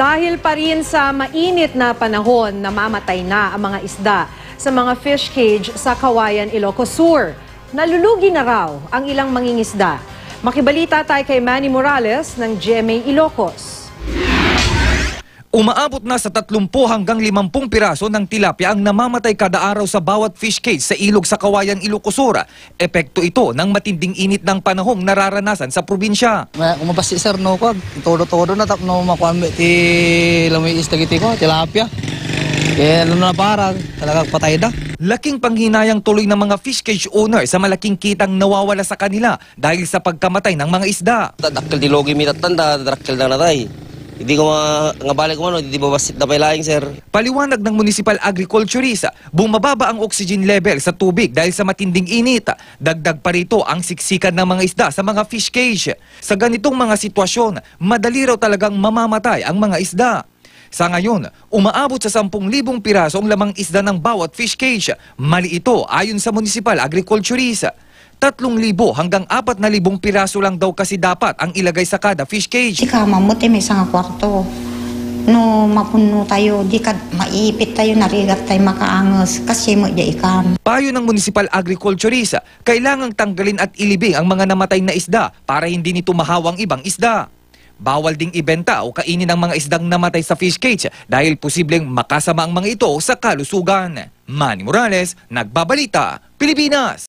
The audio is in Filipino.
Dahil pa rin sa mainit na panahon, namamatay na ang mga isda sa mga fish cage sa Cauayan, Ilocos Sur. Nalulugi na raw ang ilang mangingisda. Makibalita tayo kay Manny Morales ng GMA Ilocos. Umaabot na sa 30 hanggang 50 piraso ng tilapia ang namamatay kada araw sa bawat fish cage sa ilog sa Cauayan, Ilocos Sur. Epekto ito ng matinding init ng panahong nararanasan sa probinsya. Umabas si sir no kag todo na tap no makuambe ti lamay istagiti ko tilapia. Kaya na para talagang patay na. Laking panghinayang tuloy ng mga fish cage owner sa malaking kitang nawawala sa kanila dahil sa pagkamatay ng mga isda. Dakkel di logi mi tatanda, dakkel na natay. Hindi ko nga balik ko hindi babasit na pailaing, sir. Paliwanag ng Municipal Agriculturist, bumababa ang oxygen level sa tubig dahil sa matinding init. Dagdag pa rito ang siksikan ng mga isda sa mga fish cage. Sa ganitong mga sitwasyon, madali raw talagang mamamatay ang mga isda. Sa ngayon, umaabot sa 10,000 piraso ang lamang isda ng bawat fish cage. Mali ito ayon sa Municipal Agriculturist. 3,000 hanggang 4,000 piraso lang daw kasi dapat ang ilagay sa kada fish cage. Di ka mamuti may isang kwarto. No mapuno tayo, di ka maipit tayo, narigat tayo makaangas kasi mo di ikam. Payo ng Municipal Agriculturist, kailangang tanggalin at ilibing ang mga namatay na isda para hindi nito mahawang ibang isda. Bawal ding ibenta o kainin ang mga isdang namatay sa fish cage dahil posibleng makasama ang mga ito sa kalusugan. Manny Morales, Nagbabalita, Pilipinas.